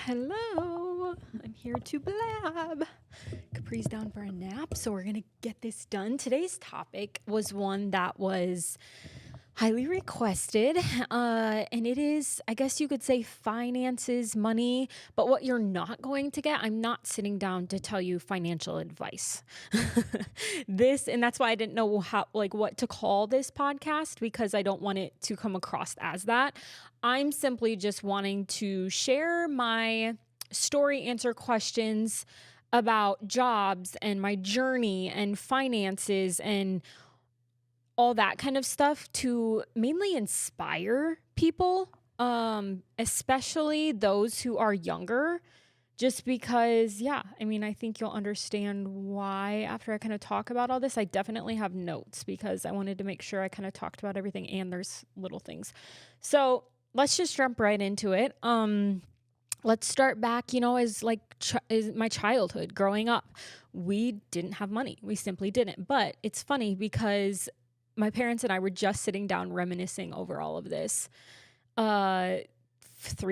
Hello, I'm here to blab. Capri's down for a nap, so we're gonna get this done. Today's topic was one that was highly requested, and it is, I guess you could say, finances, money. But what you're not going to get, I'm not sitting down to tell you financial advice. And that's why I didn't know what to call this podcast, because I don't want it to come across as that. I'm simply just wanting to share my story, answer questions about jobs and my journey and finances and all that kind of stuff to mainly inspire people, especially those who are younger, just because, I think you'll understand why after I kind of talk about all this. I definitely have notes because I wanted to make sure I kind of talked about everything and there's little things. So let's just jump right into it. Let's start back, as my childhood growing up. We didn't have money. We simply didn't. But it's funny because my parents and I were just sitting down reminiscing over all of this 3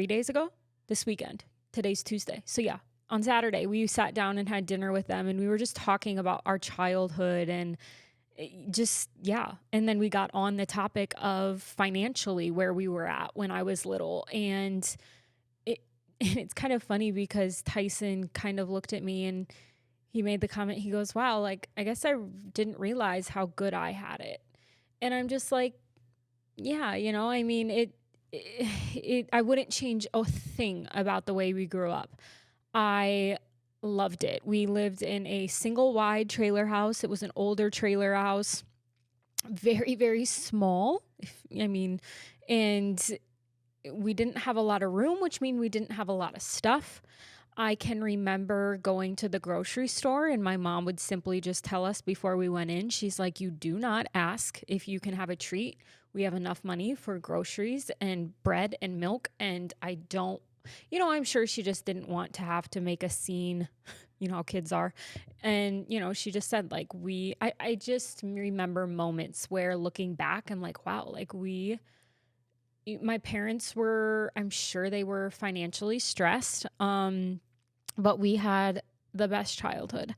days ago, this weekend. Today's Tuesday. So on Saturday, we sat down and had dinner with them, and we were just talking about our childhood and And then we got on the topic of financially where we were at when I was little. And it's kind of funny because Tyson kind of looked at me and he made the comment, he goes, wow, I guess I didn't realize how good I had it. And I'm just like, I wouldn't change a thing about the way we grew up. I loved it. We lived in a single wide trailer house. It was an older trailer house, very, very small. And we didn't have a lot of room, which means we didn't have a lot of stuff. I can remember going to the grocery store and my mom would simply just tell us before we went in, she's like, you do not ask if you can have a treat. We have enough money for groceries and bread and milk. And I don't, I'm sure she just didn't want to have to make a scene. You know how kids are. And, she just said I just remember moments where looking back, I'm like, wow, my parents were, I'm sure they were financially stressed. But we had the best childhood.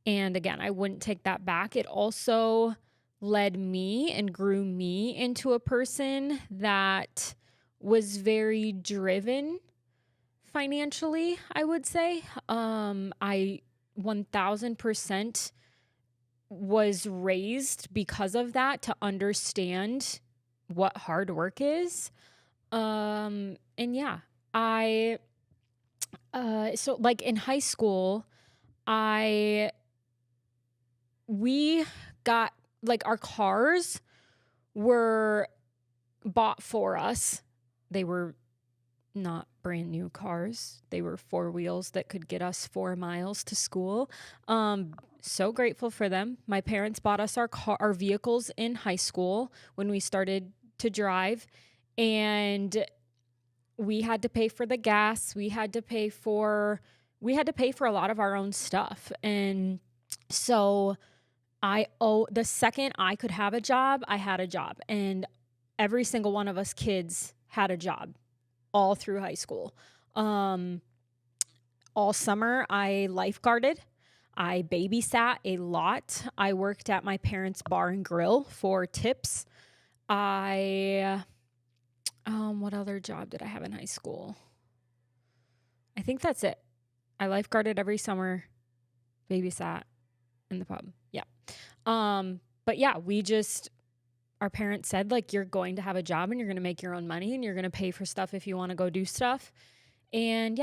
And again, I wouldn't take that back. It also led me and grew me into a person that was very driven financially, I would say. I 1000% was raised because of that to understand what hard work is. So in high school, we got our cars were bought for us. They were not brand new cars. They were 4 wheels that could get us 4 miles to school. So grateful for them. My parents bought us our vehicles in high school when we started to drive, and we had to pay for the gas. We had to pay for a lot of our own stuff. And so the second I could have a job, I had a job. And every single one of us kids had a job all through high school. All summer I lifeguarded. I babysat a lot. I worked at my parents' bar and grill for tips. What other job did I have in high school? I think that's it. I lifeguarded every summer, babysat in the pub. Yeah. But our parents said, you're going to have a job and you're going to make your own money and you're going to pay for stuff if you want to go do stuff. And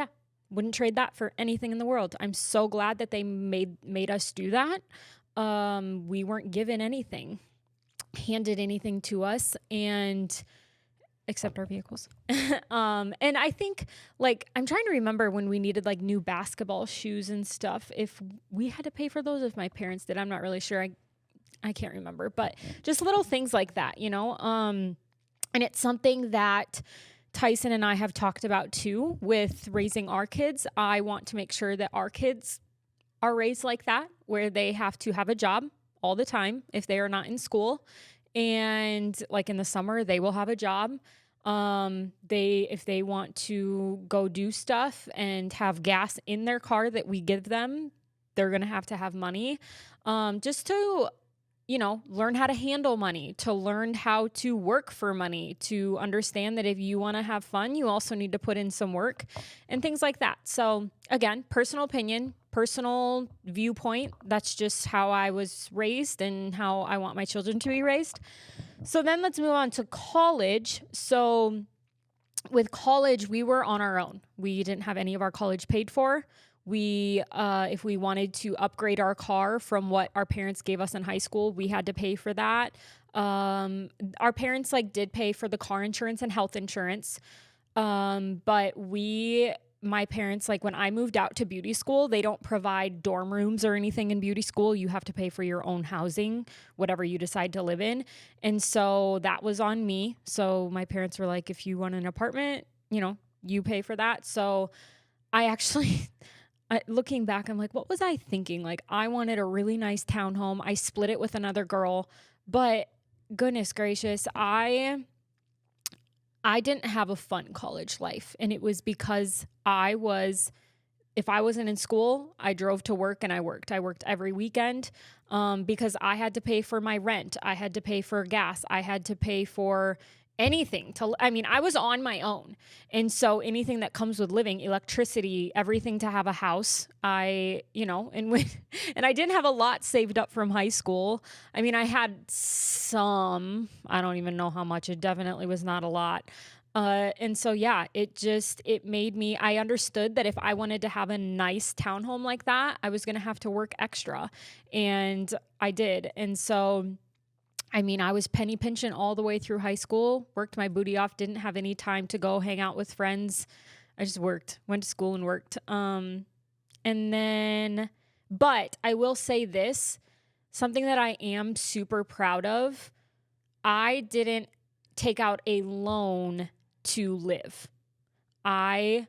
wouldn't trade that for anything in the world. I'm so glad that they made us do that. We weren't given anything, handed anything to us, and except our vehicles. And I think I'm trying to remember when we needed new basketball shoes and stuff, if we had to pay for those, if my parents did. I'm not really sure. I can't remember, but just little things like that, and it's something that Tyson and I have talked about too with raising our kids. I want to make sure that our kids are raised like that, where they have to have a job all the time if they are not in school. And in the summer, they will have a job. If they want to go do stuff and have gas in their car that we give them, they're going to have money, just to, learn how to handle money, to learn how to work for money, to understand that if you want to have fun, you also need to put in some work and things like that. So again, personal opinion, personal viewpoint. That's just how I was raised and how I want my children to be raised. So then let's move on to college. So with college, we were on our own. We didn't have any of our college paid for. If we wanted to upgrade our car from what our parents gave us in high school, we had to pay for that. Our parents did pay for the car insurance and health insurance. But my parents, when I moved out to beauty school, they don't provide dorm rooms or anything in beauty school. You have to pay for your own housing, whatever you decide to live in. And so that was on me. So my parents were like, if you want an apartment, you pay for that. So I actually, looking back, I'm like, what was I thinking? I wanted a really nice townhome. I split it with another girl, but goodness gracious, I didn't have a fun college life. And it was because if I wasn't in school, I drove to work and I worked. I worked every weekend because I had to pay for my rent. I had to pay for gas. I had to pay for anything I was on my own. And so anything that comes with living, electricity, everything to have a house, and I didn't have a lot saved up from high school. I had some, I don't even know how much. It definitely was not a lot. And so, yeah, it made me, I understood that if I wanted to have a nice townhome like that, I was going to have to work extra, and I did. And so, I was penny pinching all the way through high school, worked my booty off, didn't have any time to go hang out with friends. I just worked, went to school and worked. But I will say this, something that I am super proud of, I didn't take out a loan to live. I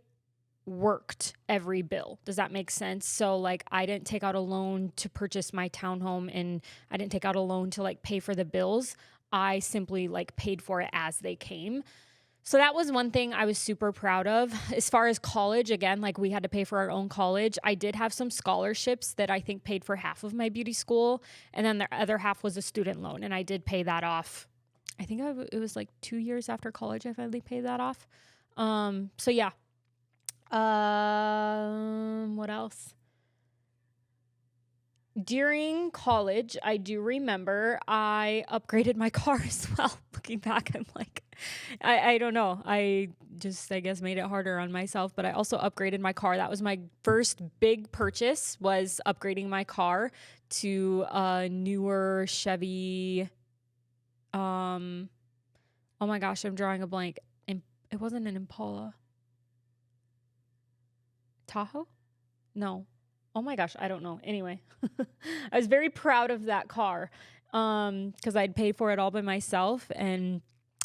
worked every bill. Does that make sense? So I didn't take out a loan to purchase my townhome, and I didn't take out a loan to pay for the bills. I simply paid for it as they came. So that was one thing I was super proud of. As far as college, again, we had to pay for our own college. I did have some scholarships that I think paid for half of my beauty school, and then the other half was a student loan, and I did pay that off. I think it was 2 years after college I finally paid that off. So yeah. What else? During college, I do remember I upgraded my car as well. Looking back, I'm I don't know. I guess made it harder on myself, but I also upgraded my car. That was my first big purchase, was upgrading my car to a newer Chevy. Oh my gosh, I'm drawing a blank. It wasn't an Impala. Tahoe? No. Oh my gosh, I don't know. Anyway, I was very proud of that car because I'd paid for it all by myself and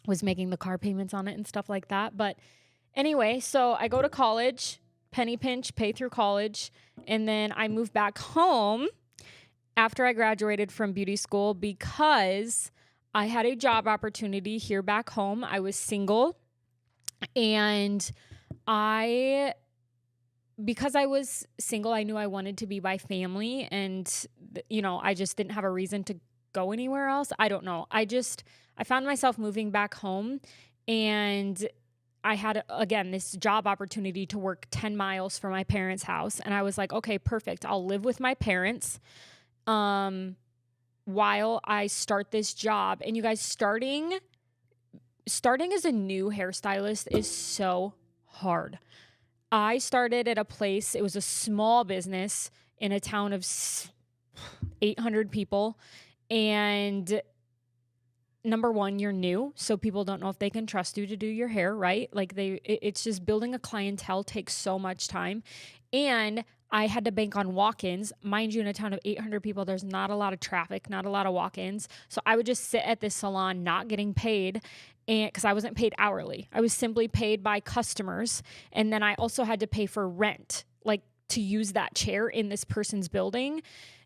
was making the car payments on it and stuff like that. But anyway, so I go to college, penny pinch, pay through college, and then I moved back home after I graduated from beauty school because I had a job opportunity here back home. I was single, and because I was single, I knew I wanted to be by family, and I just didn't have a reason to go anywhere else. I don't know. I found myself moving back home, and I had, again, this job opportunity to work 10 miles from my parents' house. And I was like, okay, perfect. I'll live with my parents while I start this job. And you guys, starting as a new hairstylist is so hard. I started at a place, it was a small business in a town of 800 people. And number one, you're new, so people don't know if they can trust you to do your hair, right? It's just building a clientele takes so much time. And I had to bank on walk-ins. Mind you, in a town of 800 people, there's not a lot of traffic, not a lot of walk-ins. So I would just sit at this salon not getting paid, and because I wasn't paid hourly. I was simply paid by customers. And then I also had to pay for rent, to use that chair in this person's building.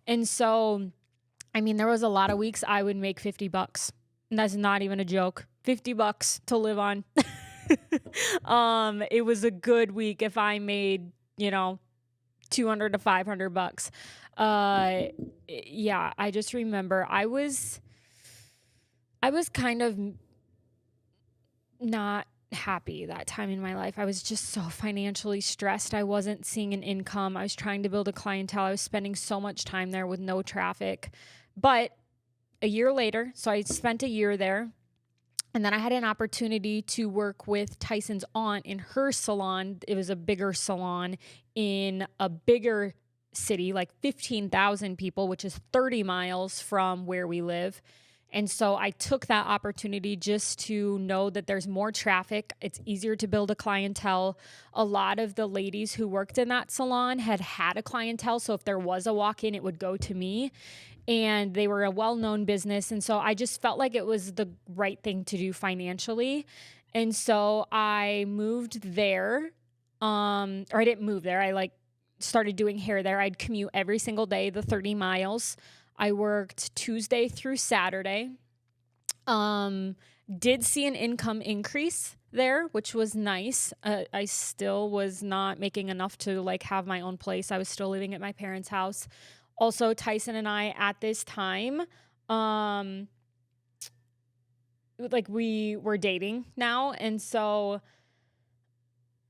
And so, there was a lot of weeks I would make $50. And that's not even a joke. $50 to live on. It was a good week if I made, 200 to 500 bucks. Uh, yeah, I just remember I was kind of not happy that time in my life. I was just so financially stressed. I wasn't seeing an income. I was trying to build a clientele. I was spending so much time there with no traffic. But a year later, so I spent a year there. And then I had an opportunity to work with Tyson's aunt in her salon. It was a bigger salon in a bigger city, like 15,000 people, which is 30 miles from where we live. And so I took that opportunity just to know that there's more traffic. It's easier to build a clientele. A lot of the ladies who worked in that salon had a clientele. So if there was a walk-in, it would go to me. And they were a well-known business. And so I just felt like it was the right thing to do financially. And so I moved there. Or I didn't move there. I started doing hair there. I'd commute every single day, the 30 miles. I worked Tuesday through Saturday. Did see an income increase there, which was nice. I still was not making enough to have my own place. I was still living at my parents' house. Also, Tyson and I at this time, we were dating now. And so,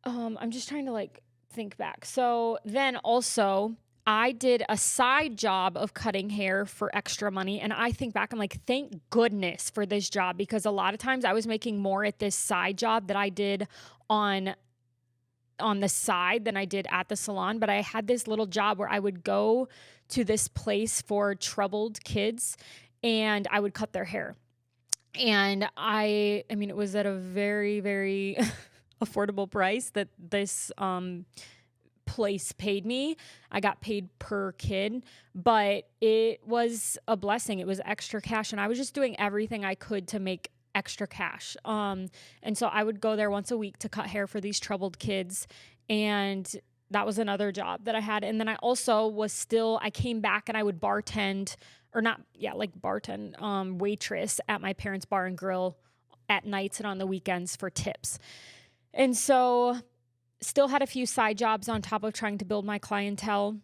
I'm just trying to think back. So then also I did a side job of cutting hair for extra money. And I think back, I'm like, thank goodness for this job, because a lot of times I was making more at this side job that I did on the side than I did at the salon. But I had this little job where I would go to this place for troubled kids and I would cut their hair. And I mean, it was at a very, very affordable price that this place paid me. I got paid per kid, but it was a blessing. It was extra cash. And I was just doing everything I could to make extra cash. And so I would go there once a week to cut hair for these troubled kids. And that was another job that I had. And then I also I came back and I would bartend, waitress at my parents' bar and grill at nights and on the weekends for tips. And so still had a few side jobs on top of trying to build my clientele.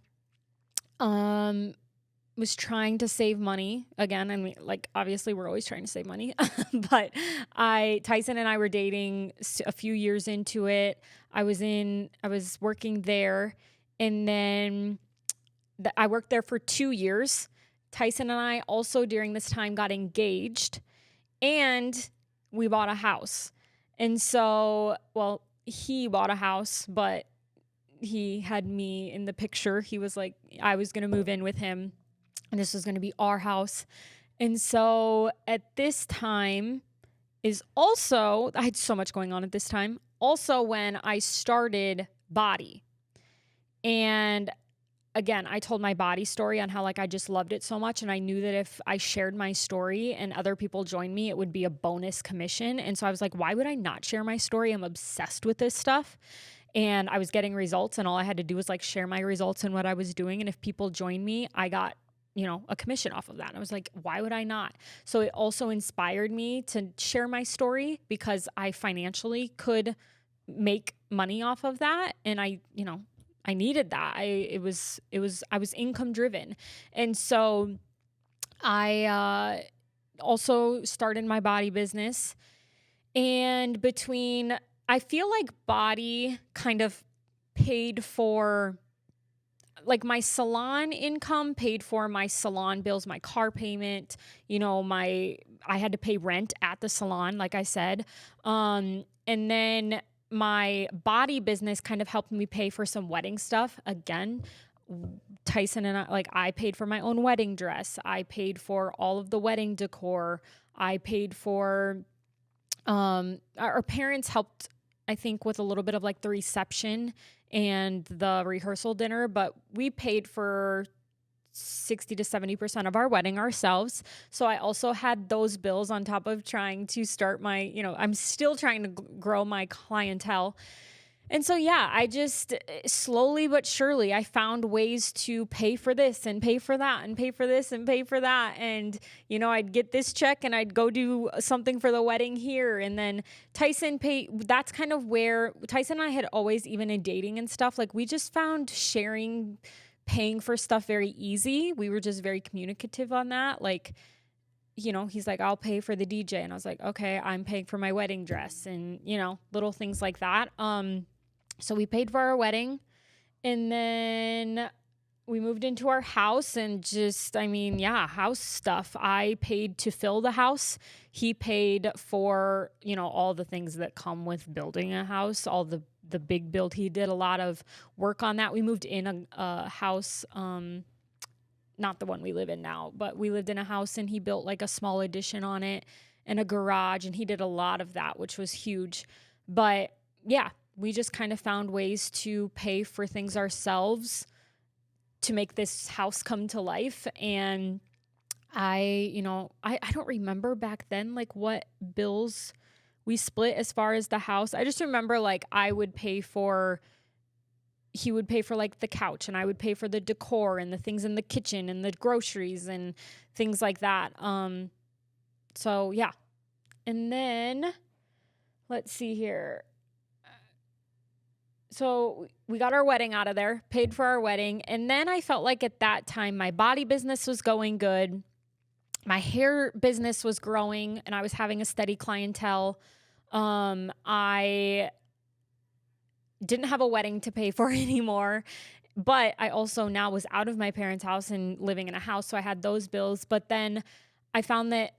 Was trying to save money again. I mean, obviously we're always trying to save money, but Tyson and I were dating a few years into it. I was working there, and then I worked there for 2 years. Tyson and I also during this time got engaged, and we bought a house. And so, he bought a house, but he had me in the picture. He was like, I was going to move in with him, and this was going to be our house. And so at this time I had so much going on at this time. Also when I started Body. And again, I told my Body story on how I just loved it so much. And I knew that if I shared my story and other people joined me, it would be a bonus commission. And so I was like, why would I not share my story? I'm obsessed with this stuff. And I was getting results, and all I had to do was share my results and what I was doing. And if people joined me, I got a commission off of that. And I was like, why would I not? So it also inspired me to share my story, because I financially could make money off of that. And I needed that. I was income driven. And so I also started my Body business. And I feel like Body kind of paid for my salon income, paid for my salon bills, my car payment, I had to pay rent at the salon, like I said. And then my Body business kind of helped me pay for some wedding stuff. Again, Tyson and I paid for my own wedding dress. I paid for all of the wedding decor. I paid for, our parents helped, I think, with a little bit of the reception and the rehearsal dinner, but we paid for 60 to 70% of our wedding ourselves. So I also had those bills on top of trying to start I'm still trying to grow my clientele. And so, yeah, I just slowly but surely, I found ways to pay for this and pay for that and pay for this and pay for that. And, I'd get this check and I'd go do something for the wedding here. And then Tyson that's kind of where Tyson and I had always, even in dating and stuff, like we just found paying for stuff very easy. We were just very communicative on that. Like, he's like, I'll pay for the DJ. And I was like, okay, I'm paying for my wedding dress and, little things like that. So we paid for our wedding, and then we moved into our house and house stuff. I paid to fill the house. He paid for, all the things that come with building a house, all the big build. He did a lot of work on that. We moved in a house, not the one we live in now, but we lived in a house and he built like a small addition on it and a garage, and he did a lot of that, which was huge. But yeah, we just kind of found ways to pay for things ourselves to make this house come to life. And I don't remember back then, like what bills we split as far as the house. I just remember like he would pay for like the couch, and I would pay for the decor and the things in the kitchen and the groceries and things like that. So yeah. And then let's see here. So we got our wedding out of there, paid for our wedding. And then I felt like at that time, my body business was going good. My hair business was growing and I was having a steady clientele. I didn't have a wedding to pay for anymore, but I also now was out of my parents' house and living in a house. So I had those bills. But then I found that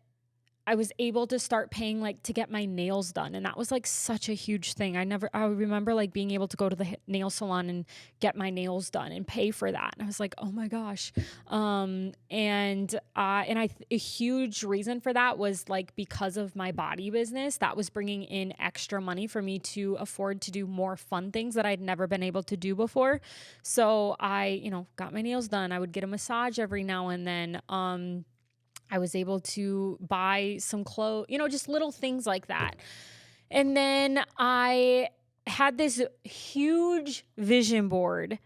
I was able to start paying like to get my nails done. And that was like such a huge thing. I remember like being able to go to the nail salon and get my nails done and pay for that. And I was like, oh my gosh. A huge reason for that was like because of my body business, that was bringing in extra money for me to afford to do more fun things that I'd never been able to do before. So I, got my nails done. I would get a massage every now and then. I was able to buy some clothes, just little things like that. And then I had this huge vision board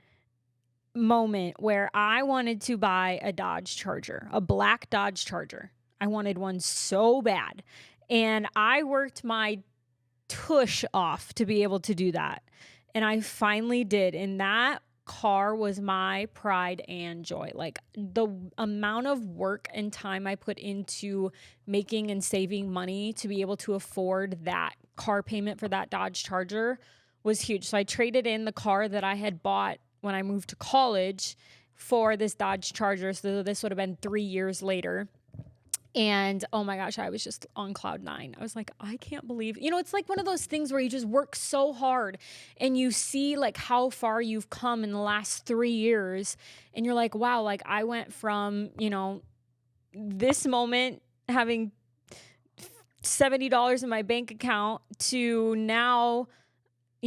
moment where I wanted to buy a Dodge Charger, a black Dodge Charger. I wanted one so bad. And I worked my tush off to be able to do that. And I finally did. And that car was my pride and joy. Like the amount of work and time I put into making and saving money to be able to afford that car payment for that Dodge Charger was huge. So I traded in the car that I had bought when I moved to college for this Dodge Charger. So this would have been 3 years later. And oh my gosh, I was just on cloud nine. I was like, I can't believe, it's like one of those things where you just work so hard and you see like how far you've come in the last 3 years. And you're like, wow, like I went from, this moment having $70 in my bank account to now,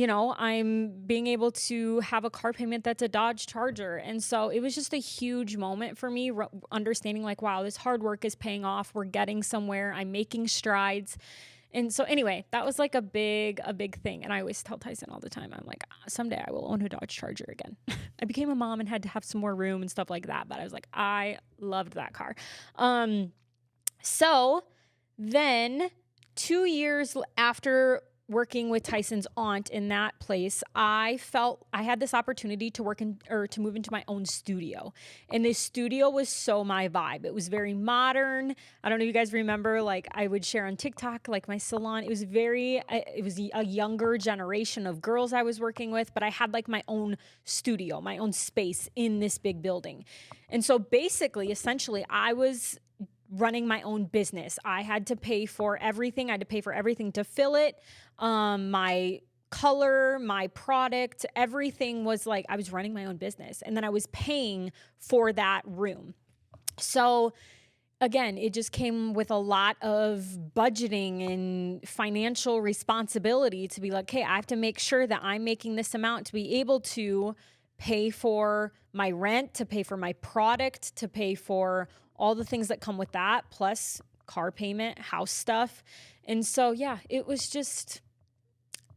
I'm being able to have a car payment that's a Dodge Charger. And so it was just a huge moment for me, understanding like, wow, this hard work is paying off. We're getting somewhere. I'm making strides. And so anyway, that was like a big thing. And I always tell Tyson all the time, I'm like, someday I will own a Dodge Charger again. I became a mom and had to have some more room and stuff like that. But I was like, I loved that car. So then 2 years after working with Tyson's aunt in that place, I felt I had this opportunity to to move into my own studio. And this studio was so my vibe. It was very modern. I don't know if you guys remember, like I would share on TikTok, like my salon. It was a younger generation of girls I was working with, but I had like my own studio, my own space in this big building. And so basically, essentially, I was running my own business. I had to pay for everything. I had to pay for everything to fill it. My color, my product, everything was like, I was running my own business. And then I was paying for that room. So again, it just came with a lot of budgeting and financial responsibility to be like, hey, I have to make sure that I'm making this amount to be able to pay for my rent, to pay for my product, to pay for all the things that come with that, plus car payment, house stuff. And so, yeah, it was just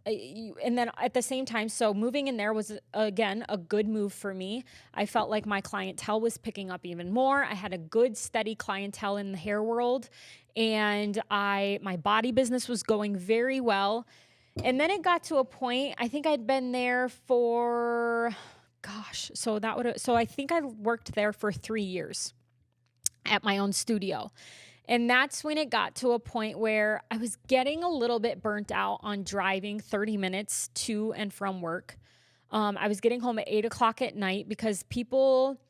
and then at the same time, so moving in there was, again, a good move for me. I felt like my clientele was picking up even more. I had a good, steady clientele in the hair world, and my body business was going very well. And then it got to a point, I think I'd been there for, so I think I worked there for 3 years at my own studio. And that's when it got to a point where I was getting a little bit burnt out on driving 30 minutes to and from work. I was getting home at 8 o'clock at night because people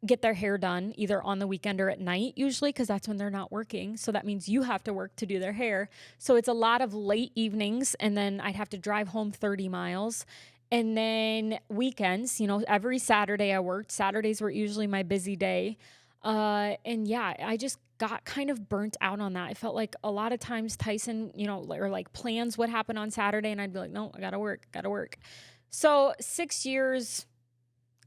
get their hair done either on the weekend or at night, usually, because that's when they're not working. So that means you have to work to do their hair. So it's a lot of late evenings, and then I'd have to drive home 30 miles. And then weekends, every Saturday I worked. Saturdays were usually my busy day. And yeah, I just got kind of burnt out on that. I felt like a lot of times Tyson, or like plans would happen on Saturday, and I'd be like, no, I gotta work. So 6 years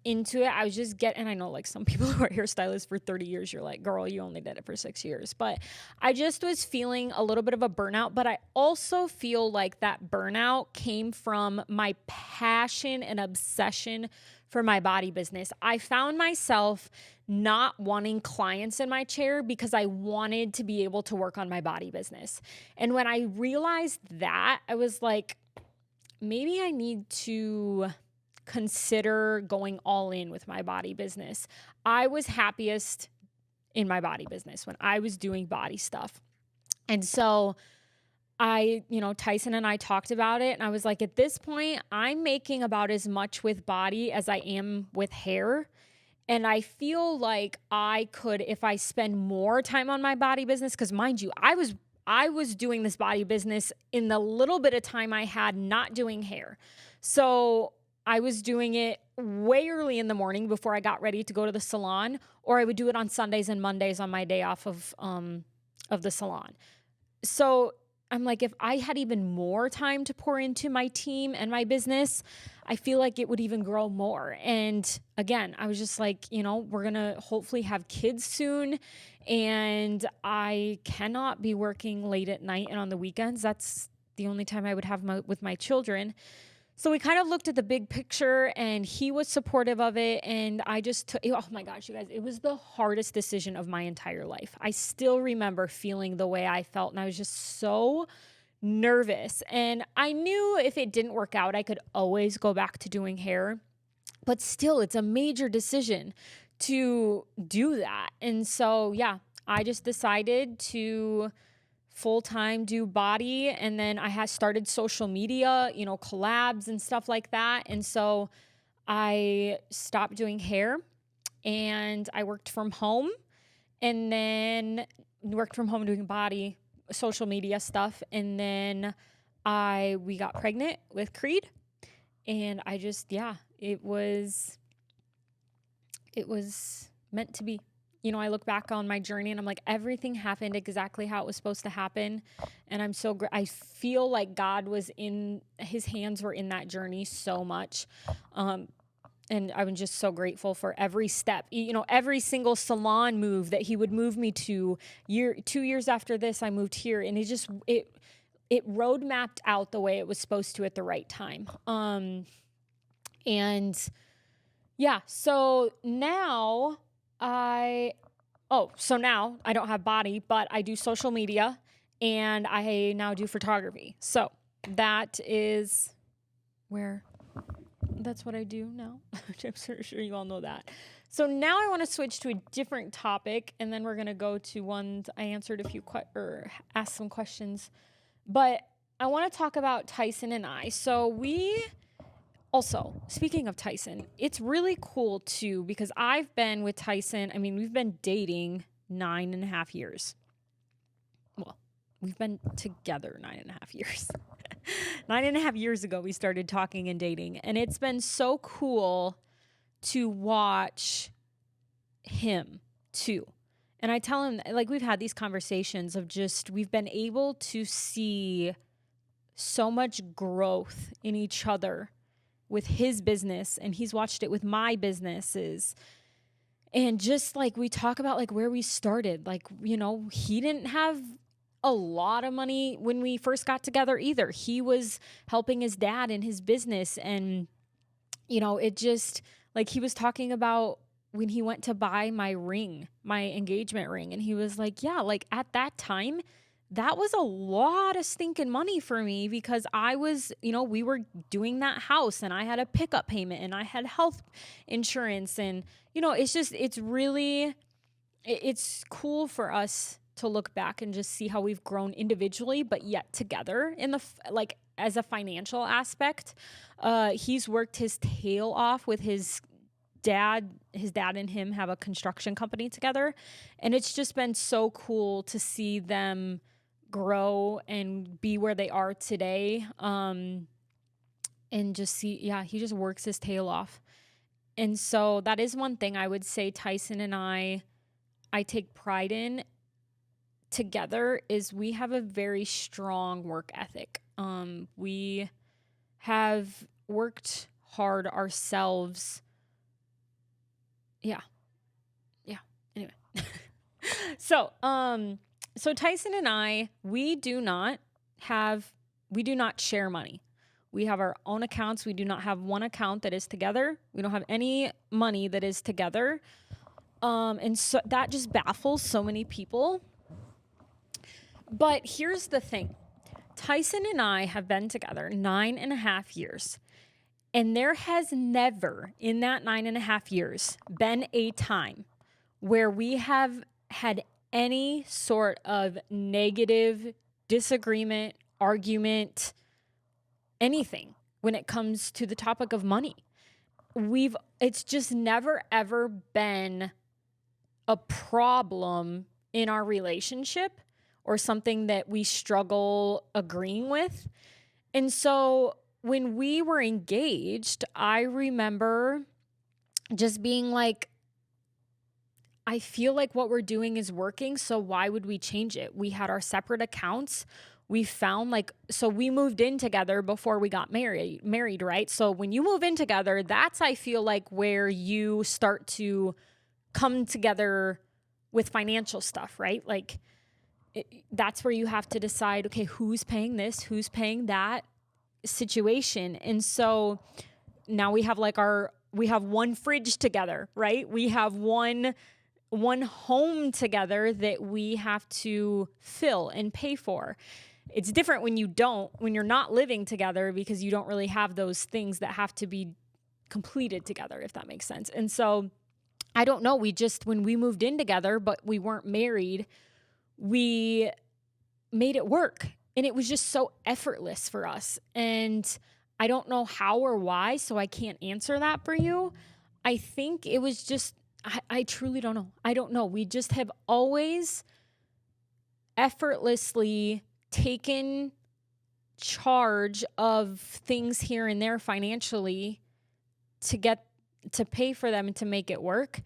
into it, I was just and I know like some people who are hairstylists for 30 years, you're like, girl, you only did it for 6 years. But I just was feeling a little bit of a burnout, but I also feel like that burnout came from my passion and obsession for my body business. I found myself not wanting clients in my chair because I wanted to be able to work on my body business. And when I realized that, I was like, maybe I need to consider going all in with my body business. I was happiest in my body business when I was doing body stuff. And so Tyson and I talked about it, and I was like, at this point, I'm making about as much with body as I am with hair. And I feel like I could, if I spend more time on my body business, because mind you, I was doing this body business in the little bit of time I had not doing hair. So I was doing it way early in the morning before I got ready to go to the salon, or I would do it on Sundays and Mondays on my day off of the salon. So I'm like, if I had even more time to pour into my team and my business, I feel like it would even grow more. And again, I was just like, we're going to hopefully have kids soon, and I cannot be working late at night and on the weekends. That's the only time I would have with my children. So we kind of looked at the big picture, and he was supportive of it. And I just took, oh my gosh, you guys, it was the hardest decision of my entire life. I still remember feeling the way I felt, and I was just so nervous. And I knew if it didn't work out, I could always go back to doing hair. But still, it's a major decision to do that. And so, yeah, I just decided to full-time do body, and then I had started social media, collabs and stuff like that. And so I stopped doing hair, and I worked from home, and then worked from home doing body, social media stuff. And then we got pregnant with Creed, and I just, it was meant to be. I look back on my journey, and I'm like, everything happened exactly how it was supposed to happen. And I'm so I feel like God was his hands were in that journey so much. And I'm just so grateful for every step, every single salon move that he would move me to. 2 years after this, I moved here, and it road mapped out the way it was supposed to at the right time. So now now I don't have body, but I do social media, and I now do photography. So that's what I do now. I'm sure you all know that. So now I want to switch to a different topic, and then we're going to go to ones I answered asked some questions. But I want to talk about Tyson and I. So also, speaking of Tyson, it's really cool too, because I've been with Tyson. We've been dating 9.5 years. Well, we've been together 9.5 years. 9.5 years ago, we started talking and dating, and it's been so cool to watch him too. And I tell him, like, we've had these conversations of we've been able to see so much growth in each other with his business, and he's watched it with my businesses. And just like we talk about like where we started, like, he didn't have a lot of money when we first got together either. He was helping his dad in his business. And, it just like he was talking about when he went to buy my ring, my engagement ring. And he was like, yeah, like at that time, that was a lot of stinking money for me because I was, we were doing that house and I had a pickup payment and I had health insurance. And, it's cool for us to look back and just see how we've grown individually, but yet together in as a financial aspect. He's worked his tail off with his dad. His dad and him have a construction company together. And it's just been so cool to see them grow and be where they are today. And just see, he just works his tail off. And so that is one thing I would say Tyson and I take pride in together is we have a very strong work ethic. We have worked hard ourselves. Yeah. Anyway. So Tyson and I, we do not share money. We have our own accounts. We do not have one account that is together. We don't have any money that is together. And so that just baffles so many people. But here's the thing. Tyson and I have been together 9.5 years. And there has never in that 9.5 years been a time where we have had any sort of negative disagreement, argument, anything when it comes to the topic of money. It's just never ever been a problem in our relationship or something that we struggle agreeing with. And so when we were engaged, I remember just being like, I feel like what we're doing is working, so why would we change it? We had our separate accounts. We found so we moved in together before we got married, right? So when you move in together, that's, I feel like, where you start to come together with financial stuff, right? That's where you have to decide, okay, who's paying this, who's paying that situation. And so now we have we have one fridge together, right? We have one home together that we have to fill and pay for. It's different when you're not living together because you don't really have those things that have to be completed together, if that makes sense. And so I don't know, when we moved in together, but we weren't married, we made it work. And it was just so effortless for us. And I don't know how or why, so I can't answer that for you. I think it was just, I truly don't know. I don't know. We just have always effortlessly taken charge of things here and there financially to pay for them and to make it work.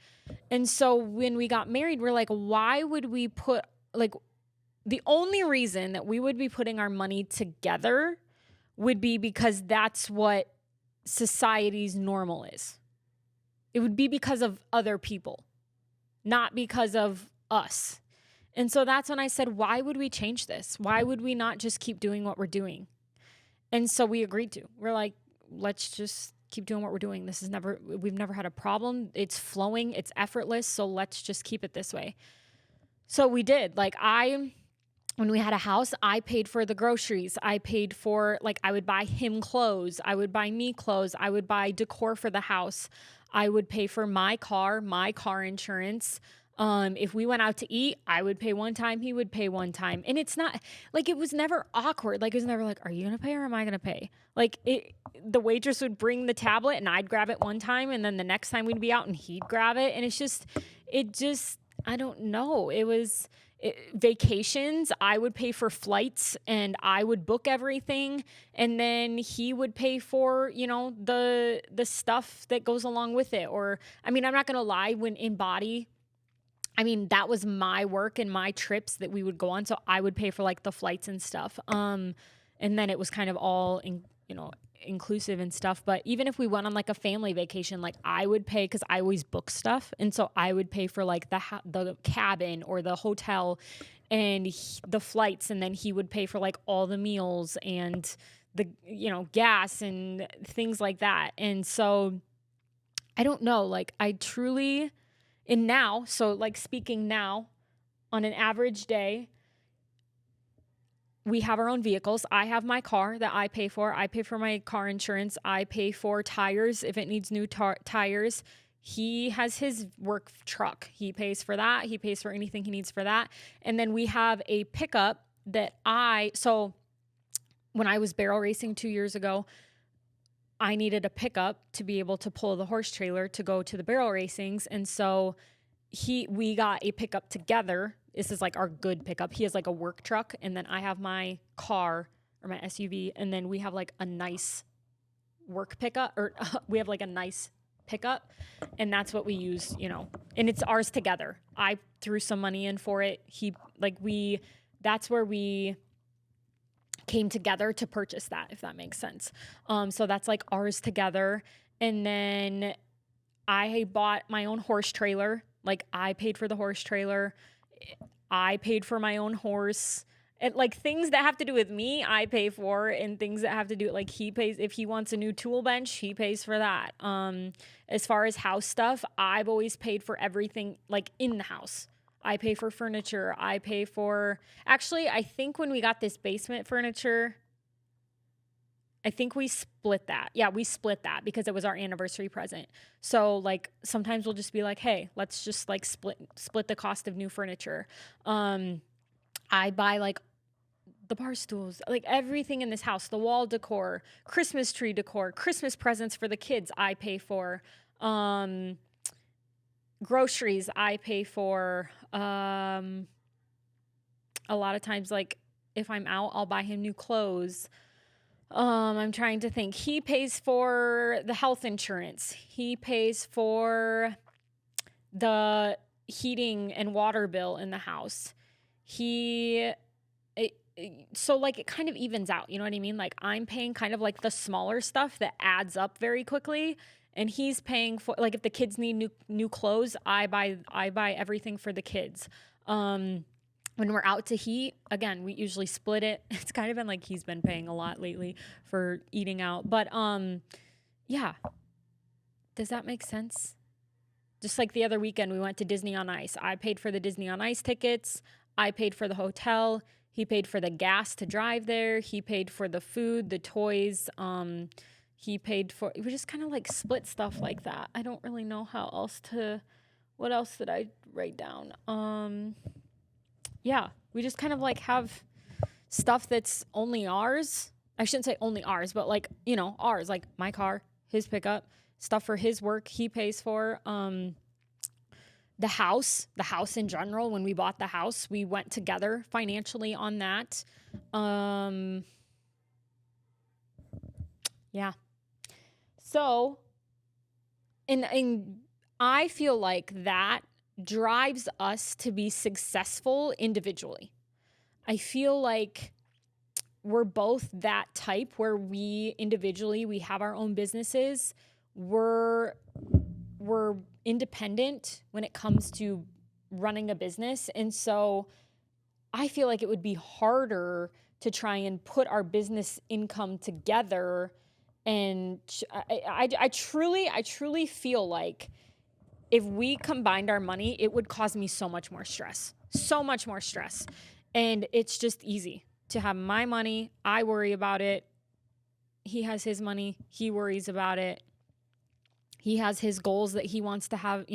And so when we got married, we're like, why would we put, the only reason that we would be putting our money together would be because that's what society's normal is. It would be because of other people, not because of us. And so that's when I said, why would we change this? Why would we not just keep doing what we're doing? And so we agreed to. We're like, let's just keep doing what we're doing. We've never had a problem. It's flowing. It's effortless. So let's just keep it this way. So we did. When we had a house, I paid for the groceries. I paid for, I would buy him clothes. I would buy me clothes. I would buy decor for the house. I would pay for my car insurance. If we went out to eat, I would pay one time. He would pay one time. And it's not, it was never awkward. It was never are you going to pay or am I going to pay? The waitress would bring the tablet and I'd grab it one time. And then the next time we'd be out and he'd grab it. And I don't know. Vacations, I would pay for flights and I would book everything, and then he would pay for, the stuff that goes along with it. Or, I'm not going to lie, when in Body, that was my work and my trips that we would go on. So I would pay for the flights and stuff. And then it was kind of all inclusive and stuff. But even if we went on a family vacation, I would pay because I always book stuff. And so I would pay for the cabin or the hotel. and the flights, and then he would pay for like all the meals and the, gas and things like that. And so I don't know, like I truly, and now, so like speaking now, on an average day, we have our own vehicles. I have my car that I pay for. I pay for my car insurance. I pay for tires if it needs new tires. He has his work truck. He pays for that. He pays for anything he needs for that. And then we have a pickup so when I was barrel racing 2 years ago, I needed a pickup to be able to pull the horse trailer to go to the barrel racings. And so we got a pickup together. This is like our good pickup. He has like a work truck, and then I have my car or my SUV, and then we have like a nice work pickup, or we have like a nice pickup, and that's what we use, and it's ours together. I threw some money in for it. That's where we came together to purchase that, if that makes sense. So that's like ours together. And then I bought my own horse trailer. Like I paid for the horse trailer. I paid for my own horse. And like things that have to do with me, I pay for, and things that have to do, like he pays, if he wants a new tool bench, he pays for that. As far as house stuff, I've always paid for everything like in the house. I pay for furniture. Actually, I think when we got this basement furniture, I think we split that. Yeah, we split that because it was our anniversary present. So like sometimes we'll just be like, hey, let's just like split the cost of new furniture. I buy like the bar stools, like everything in this house, the wall decor, Christmas tree decor, Christmas presents for the kids, I pay for. Groceries, I pay for. A lot of times, like if I'm out, I'll buy him new clothes. I'm trying to think. He pays for the health insurance. He pays for the heating and water bill in the house. So like it kind of evens out, you know what I mean? Like I'm paying kind of like the smaller stuff that adds up very quickly, and he's paying for, like, if the kids need new clothes, I buy everything for the kids. When we're out to eat, again, we usually split it. It's kind of been like he's been paying a lot lately for eating out, but yeah. Does that make sense? Just like the other weekend, we went to Disney on Ice. I paid for the Disney on Ice tickets. I paid for the hotel. He paid for the gas to drive there. He paid for the food, the toys. We just kind of like split stuff like that. I don't really know what else did I write down? Yeah, we just kind of like have stuff that's only ours. I shouldn't say only ours, but like, ours, like my car, his pickup, stuff for his work, he pays for. The house in general, when we bought the house, we went together financially on that. Yeah. So, and I feel like that drives us to be successful individually. I feel like we're both that type where we individually, we have our own businesses. We're independent when it comes to running a business. And so I feel like it would be harder to try and put our business income together. And I truly feel like if we combined our money, it would cause me so much more stress. And it's just easy to have my money. I worry about it. He has his money. He worries about it. He has his goals that he wants to have.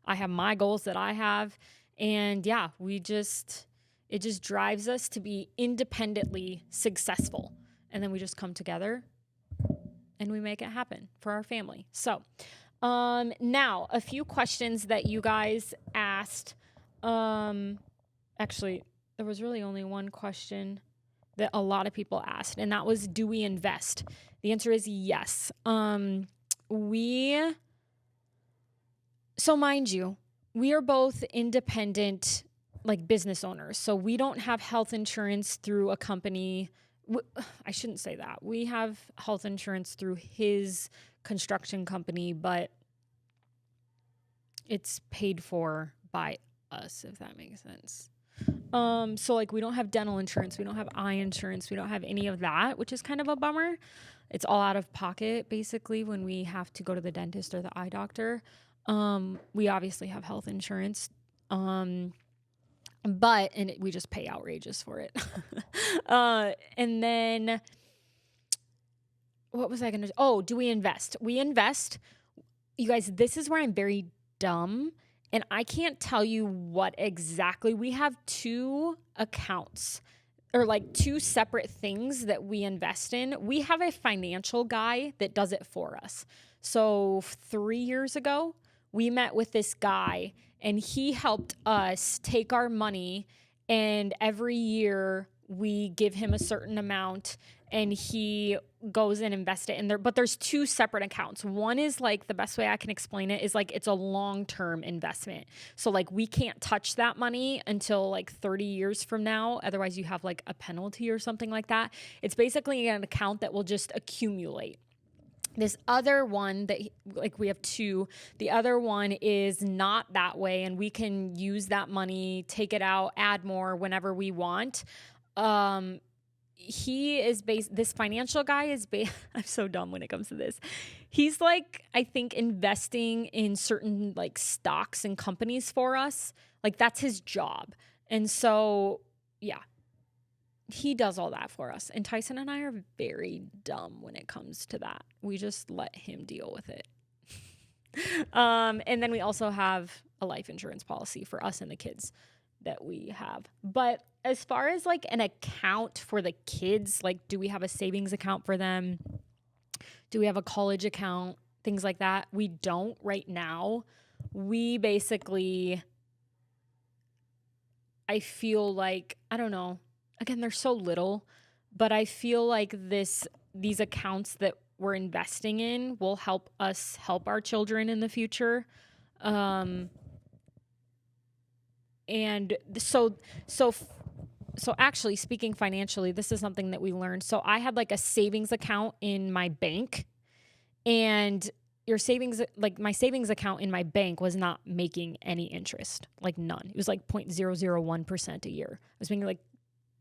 I have my goals that I have. And yeah, it just drives us to be independently successful. And then we just come together and we make it happen for our family. So, now a few questions that you guys asked. Actually, there was really only one question that a lot of people asked, and that was, do we invest? The answer is yes. So mind you, we are both independent, like business owners. So we don't have health insurance through a company. I shouldn't say that. We have health insurance through his construction company, but it's paid for by us, if that makes sense. So like we don't have dental insurance, we don't have eye insurance, we don't have any of that, which is kind of a bummer. It's all out of pocket basically when we have to go to the dentist or the eye doctor. We obviously have health insurance. We just pay outrageous for it. And then what was I going to do? Oh, do we invest? We invest. You guys, this is where I'm very dumb. And I can't tell you what exactly. We have two accounts or like two separate things that we invest in. We have a financial guy that does it for us. So 3 years ago, we met with this guy and he helped us take our money, and every year we give him a certain amount and he goes and invests it in there. But there's two separate accounts. One is like, the best way I can explain it is like it's a long-term investment. So like we can't touch that money until like 30 years from now. Otherwise you have like a penalty or something like that. It's basically an account that will just accumulate. This other one that like we have two, the other one is not that way, and we can use that money, take it out, add more whenever we want. This financial guy is I'm so dumb when it comes to this. He's like, I think investing in certain like stocks and companies for us. Like that's his job. And so, yeah, he does all that for us. And Tyson and I are very dumb when it comes to that. We just let him deal with it. And then we also have a life insurance policy for us and the kids that we have. But as far as like an account for the kids, like do we have a savings account for them? Do we have a college account? Things like that. We don't right now. We basically, I feel like, I don't know. Again, they're so little, but I feel like these accounts that we're investing in will help us help our children in the future. And so actually speaking financially, this is something that we learned. So I had like a savings account in my bank, and your savings, like my savings account in my bank was not making any interest, like none. It was like 0.001% a year. I was making like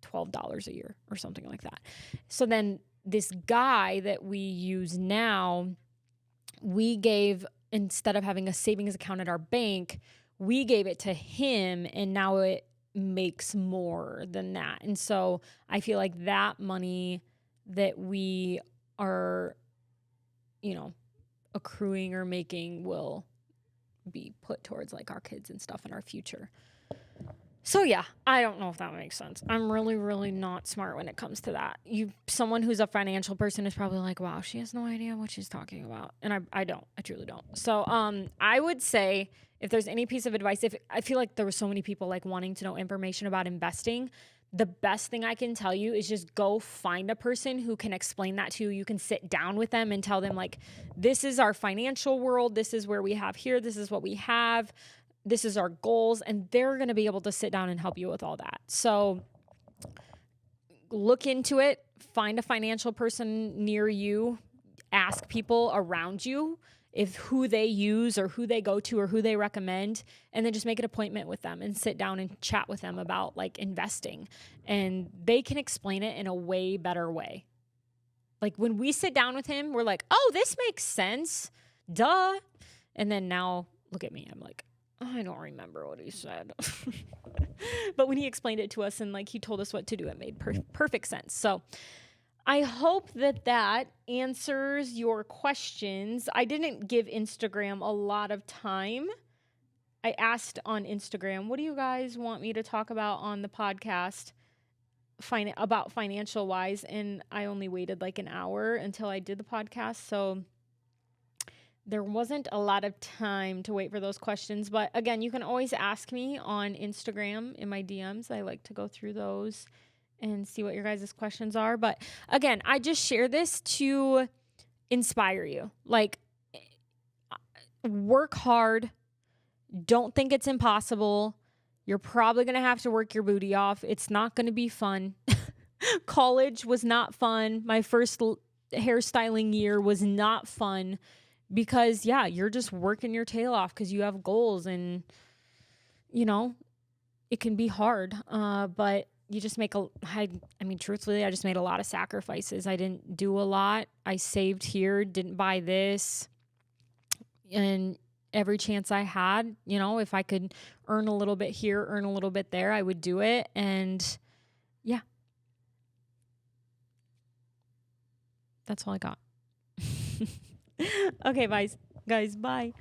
$12 a year or something like that. So then this guy that we use now, we gave, instead of having a savings account at our bank, we gave it to him, and now it makes more than that. And so I feel like that money that we are, accruing or making will be put towards like our kids and stuff in our future. So yeah, I don't know if that makes sense. I'm really, really not smart when it comes to that. Someone who's a financial person is probably like, wow, she has no idea what she's talking about. And I truly don't. So I would say if there's any piece of advice, if I feel like there were so many people like wanting to know information about investing, the best thing I can tell you is just go find a person who can explain that to you. You can sit down with them and tell them like, this is our financial world. This is where we have here. This is what we have. This is our goals, and they're going to be able to sit down and help you with all that. So look into it, find a financial person near you, ask people around you if who they use or who they go to or who they recommend, and then just make an appointment with them and sit down and chat with them about like investing. And they can explain it in a way better way. Like when we sit down with him, we're like, oh, this makes sense. Duh. And then now look at me. I'm like, I don't remember what he said. But when he explained it to us and like he told us what to do, it made perfect sense. So I hope that answers your questions. I didn't give Instagram a lot of time. I asked on Instagram, what do you guys want me to talk about on the podcast about financial wise? And I only waited like an hour until I did the podcast. So there wasn't a lot of time to wait for those questions. But again, you can always ask me on Instagram in my DMs. I like to go through those and see what your guys' questions are. But again, I just share this to inspire you. Like, work hard. Don't think it's impossible. You're probably going to have to work your booty off. It's not going to be fun. College was not fun. My first hairstyling year was not fun. Because, yeah, you're just working your tail off because you have goals. And, it can be hard, but you just make I mean, truthfully, I just made a lot of sacrifices. I didn't do a lot. I saved here, didn't buy this. And every chance I had, if I could earn a little bit here, earn a little bit there, I would do it. And yeah, that's all I got. Okay, bye, guys. Bye.